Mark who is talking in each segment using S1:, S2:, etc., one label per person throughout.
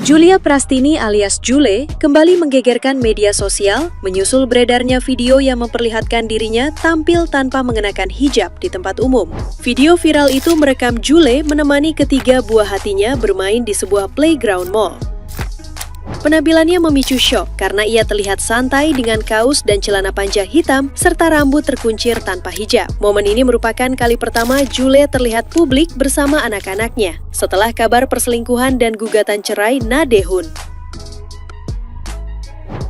S1: Julia Prastini alias Jule kembali menggegerkan media sosial menyusul beredarnya video yang memperlihatkan dirinya tampil tanpa mengenakan hijab di tempat umum. Video viral itu merekam Jule menemani ketiga buah hatinya bermain di sebuah playground mall. Penampilannya memicu syok karena ia terlihat santai dengan kaos dan celana panjang hitam serta rambut terkuncir tanpa hijab. Momen ini merupakan kali pertama Jule terlihat publik bersama anak-anaknya setelah kabar perselingkuhan dan gugatan cerai Na Dae-hoon.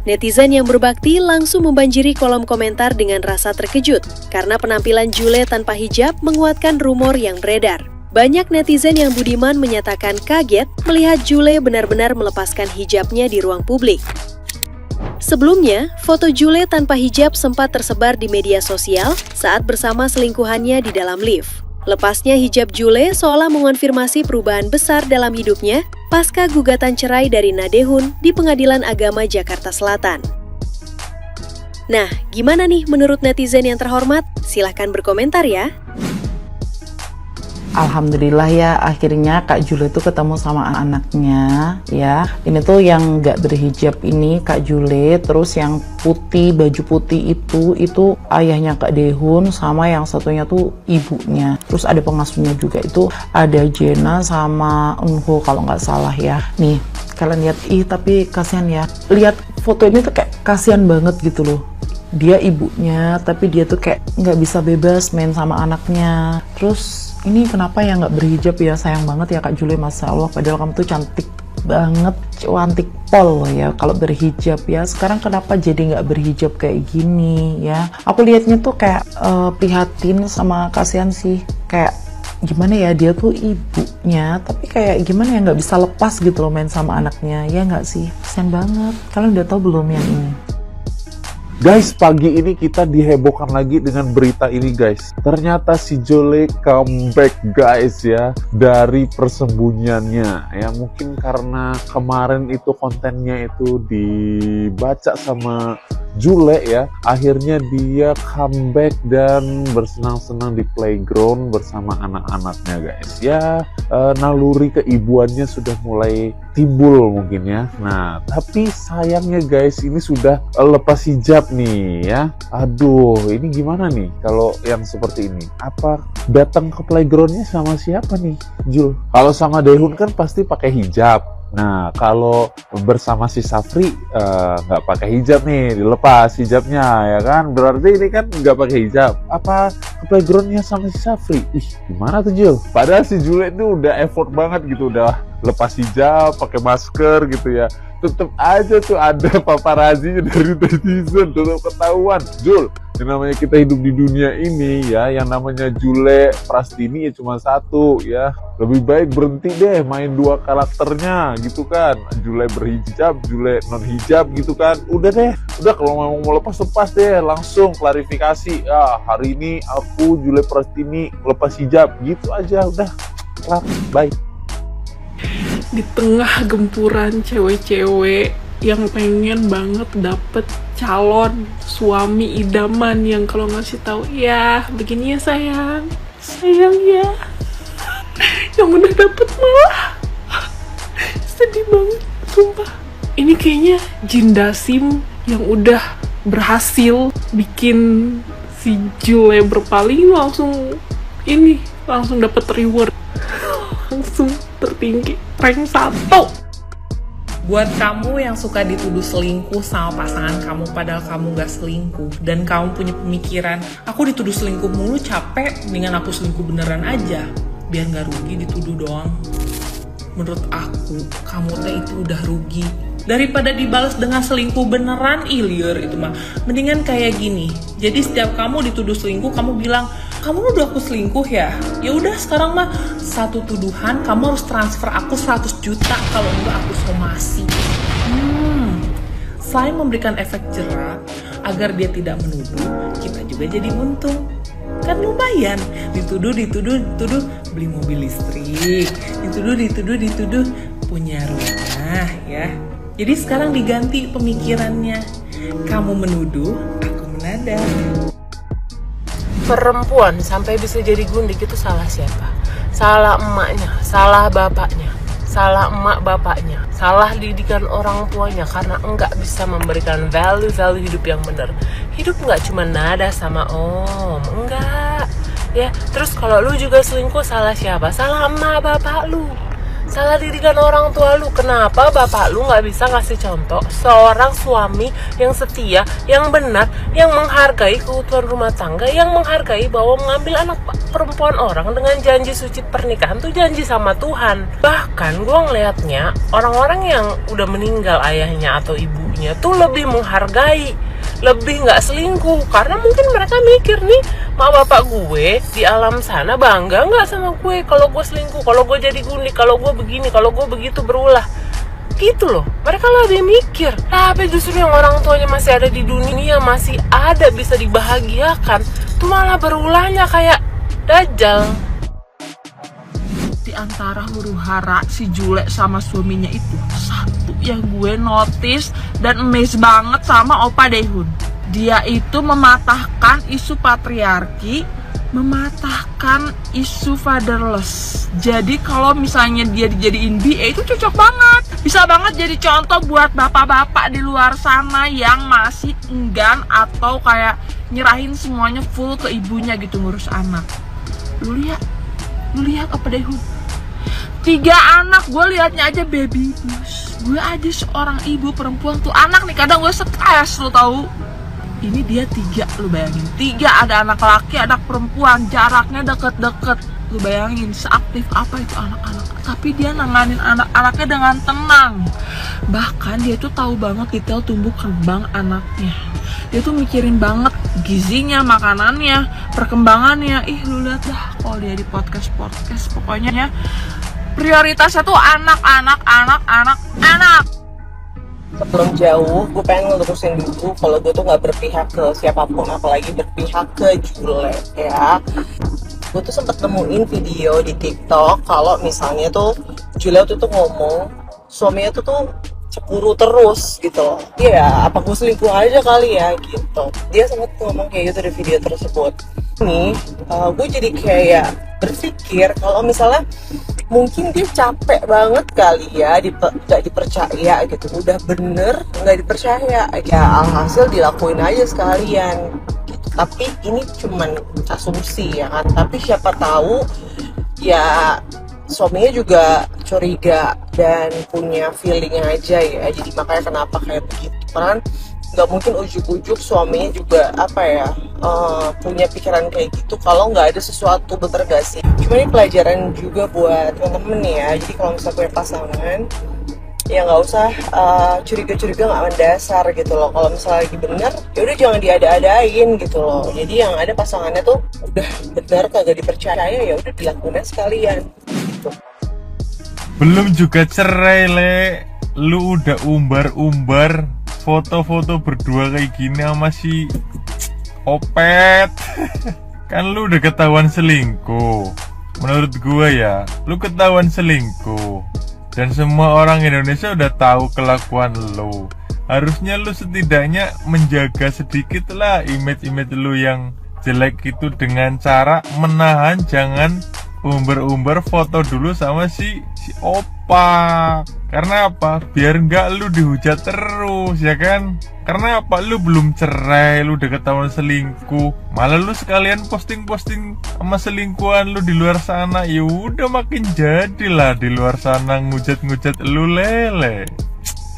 S1: Netizen yang berbakti langsung membanjiri kolom komentar dengan rasa terkejut karena penampilan Jule tanpa hijab menguatkan rumor yang beredar. Banyak netizen yang budiman menyatakan kaget melihat Jule benar-benar melepaskan hijabnya di ruang publik. Sebelumnya, foto Jule tanpa hijab sempat tersebar di media sosial saat bersama selingkuhannya di dalam lift. Lepasnya hijab Jule seolah mengonfirmasi perubahan besar dalam hidupnya pasca gugatan cerai dari Na Dae-hoon di Pengadilan Agama Jakarta Selatan. Nah, gimana nih menurut netizen yang terhormat? Silahkan berkomentar ya.
S2: Alhamdulillah ya, akhirnya Kak Jule tuh ketemu sama anaknya ya. Ini tuh yang nggak berhijab ini Kak Jule, terus yang putih, baju putih itu ayahnya Kak Dae-hoon, sama yang satunya tuh ibunya. Terus ada pengasuhnya juga, itu ada Jenna sama Eunho kalau nggak salah ya. Nih, kalian lihat, tapi kasihan ya. Lihat foto ini tuh kayak kasihan banget gitu loh. Dia ibunya, tapi dia tuh kayak nggak bisa bebas main sama anaknya. Terus ini kenapa ya nggak berhijab ya, sayang banget ya Kak Jule, Masya Allah, padahal kamu tuh cantik banget, cantik pol ya kalau berhijab ya. Sekarang kenapa jadi nggak berhijab kayak gini ya? Aku lihatnya tuh kayak prihatin sama kasihan sih, kayak gimana ya, dia tuh ibunya tapi kayak gimana ya nggak bisa lepas gitu loh main sama anaknya, ya nggak sih? Kasihan banget. Kalian udah tahu belum yang ini?
S3: Guys, pagi ini kita dihebohkan lagi dengan berita ini guys. Ternyata si Jule comeback guys ya, dari persembunyiannya ya. Mungkin karena kemarin itu kontennya itu dibaca sama Jule ya, akhirnya dia comeback dan bersenang-senang di playground bersama anak-anaknya guys ya. Naluri keibuannya sudah mulai timbul mungkin ya. Nah, tapi sayangnya guys, ini sudah lepas hijab nih ya. Aduh, ini gimana nih kalau yang seperti ini? Apa datang ke playgroundnya sama siapa nih, Jul? Kalau sama Dae-hoon kan pasti pakai hijab. Nah, kalau bersama si Safri nggak pakai hijab nih, dilepas hijabnya ya kan? Berarti ini kan nggak pakai hijab. Apa ke playgroundnya sama si Safri? Ih, gimana tuh Jul? Padahal si Jule itu udah effort banget gitu, udah lepas hijab, pakai masker gitu ya. Tetep aja tuh ada paparazinya dari netizen, tetap ketahuan. Jul, yang namanya kita hidup di dunia ini ya, yang namanya Jule Prastini ya cuma satu ya. Lebih baik berhenti deh main dua karakternya gitu kan. Jule berhijab, Jule non hijab gitu kan. Udah deh, udah kalau mau lepas deh, langsung klarifikasi. Ya, hari ini aku Jule Prastini lepas hijab gitu aja, udah kelar, bye.
S4: Di tengah gempuran cewek-cewek yang pengen banget dapet calon suami idaman yang kalau ngasih tahu ya begini ya sayang ya, yang udah dapet malah sedih banget sumpah. Ini kayaknya Jin Dasim yang udah berhasil bikin si Jule berpaling, langsung dapet reward langsung tertinggi, rank 1.
S5: Buat kamu yang suka dituduh selingkuh sama pasangan kamu padahal kamu gak selingkuh, dan kamu punya pemikiran, aku dituduh selingkuh mulu capek, mendingan aku selingkuh beneran aja biar gak rugi dituduh doang. Menurut aku, kamu teh itu udah rugi. Daripada dibalas dengan selingkuh beneran, liar itu mah. Mendingan kayak gini. Jadi setiap kamu dituduh selingkuh, kamu bilang, kamu nuduh aku selingkuh ya? Ya udah sekarang mah satu tuduhan kamu harus transfer aku 100 juta, kalau enggak aku somasi. Selain memberikan efek jerak agar dia tidak menuduh, kita juga jadi untung. Kan lumayan, dituduh beli mobil listrik, dituduh punya rumah ya. Jadi sekarang diganti pemikirannya, kamu menuduh, aku menada.
S6: Perempuan sampai bisa jadi gundik itu salah siapa? Salah emaknya, salah bapaknya, salah emak bapaknya, salah didikan orang tuanya karena enggak bisa memberikan value hidup yang benar. Hidup enggak cuma nada sama om, enggak. Ya, terus kalau lu juga selingkuh, salah siapa? Salah emak bapak lu. Salah didikan orang tua lu. Kenapa bapak lu nggak bisa ngasih contoh seorang suami yang setia, yang benar, yang menghargai keutuhan rumah tangga, yang menghargai bahwa mengambil anak perempuan orang dengan janji suci pernikahan tuh janji sama Tuhan. Bahkan gue ngelihatnya orang-orang yang udah meninggal ayahnya atau ibunya tuh lebih menghargai, lebih nggak selingkuh, karena mungkin mereka mikir nih, mak bapak gue di alam sana bangga nggak sama gue kalau gue selingkuh, kalau gue jadi gunik, kalau gue begini, kalau gue begitu berulah gitu loh. Mereka lebih mikir. Tapi justru yang orang tuanya masih ada di dunia, masih ada bisa dibahagiakan, tuh malah berulahnya kayak Dajjal.
S7: Di antara huru hara si Jule sama suaminya itu, satu yang gue notice dan amazed banget sama Opa Daehoon. Dia itu mematahkan isu patriarki, mematahkan isu fatherless. Jadi kalau misalnya dia dijadiin BA itu cocok banget. Bisa banget jadi contoh buat bapak-bapak di luar sana yang masih enggan atau kayak nyerahin semuanya full ke ibunya gitu ngurus anak. Lu lihat Opa Daehoon. 3 anak, gue liatnya aja baby blues. Gue aja seorang ibu perempuan tuh anak nih kadang gue stres, lu tahu. Ini dia 3, lu bayangin. 3 ada anak laki, anak perempuan, jaraknya deket-deket. Lu bayangin seaktif apa itu anak-anak. Tapi dia nanganin anak-anaknya dengan tenang. Bahkan dia tuh tahu banget detail tumbuh kembang anaknya. Dia tuh mikirin banget gizinya, makanannya, perkembangannya. Ih, lu lihat dah kalau dia di podcast pokoknya prioritasnya tuh anak.
S6: Sebelum jauh, gue pengen ngelurusin dulu kalau gue tuh nggak berpihak ke siapapun, apalagi berpihak ke Jule ya. Gue tuh sempet nemuin video di TikTok kalau misalnya tuh Jule tuh ngomong suaminya tuh cemburu terus gitu loh. Iya, apa gue selingkuh aja kali ya gitu. Dia sempet ngomong kayak gitu di video tersebut. Nih, gue jadi kayak berpikir kalau misalnya mungkin dia capek banget kali ya gak dipercaya gitu, udah bener gak dipercaya ya, alhasil dilakuin aja sekalian gitu. Tapi ini cuman asumsi ya kan, tapi siapa tahu ya suaminya juga curiga dan punya feeling aja ya, jadi makanya kenapa kayak begitu. Karena nggak mungkin ujuk-ujuk suaminya juga punya pikiran kayak gitu kalau nggak ada sesuatu, bener gak sih? Cuma ini pelajaran juga buat temen-temen ya. Jadi kalau misalnya punya pasangan ya nggak usah curiga-curiga nggak mendasar gitu loh. Kalau misalnya lagi bener ya udah jangan diada-adain gitu loh. Jadi yang ada pasangannya tuh udah bener kagak dipercaya ya udah dilakuin sekalian gitu.
S8: Belum juga cerai le, lu udah umbar-umbar foto-foto berdua kayak gini sama si Opet. Kan lu udah ketahuan selingkuh. Menurut gua ya, lu ketahuan selingkuh. Dan semua orang Indonesia udah tahu kelakuan lu. Harusnya lu setidaknya menjaga sedikit lah image-image lu yang jelek itu dengan cara menahan, jangan umbar-umbar foto dulu sama si Opa. Karena apa? Biar nggak lu dihujat terus ya kan? Karena apa? Lu belum cerai, lu udah ketahuan selingkuh, malah lu sekalian posting-posting sama selingkuhan lu di luar sana. Ya udah makin jadilah di luar sana ngujat-ngujat lu lele.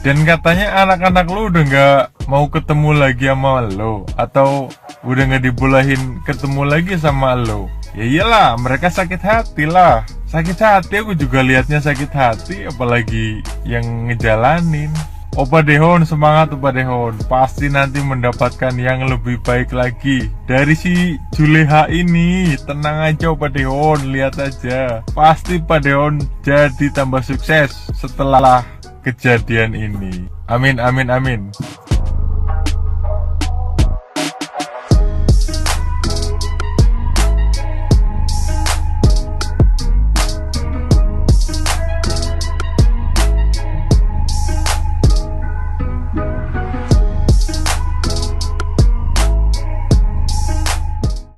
S8: Dan katanya anak-anak lu udah nggak mau ketemu lagi sama lu, atau udah nggak dibolehin ketemu lagi sama lu. Ya iyalah, mereka sakit hati lah. Sakit hati, aku juga liatnya sakit hati, apalagi yang ngejalanin. Opa Daehoon, semangat Opa Daehoon. Pasti nanti mendapatkan yang lebih baik lagi dari si Juleha ini. Tenang aja Opa Daehoon, lihat aja. Pasti Opa Daehoon jadi tambah sukses setelah kejadian ini. Amin, amin, amin.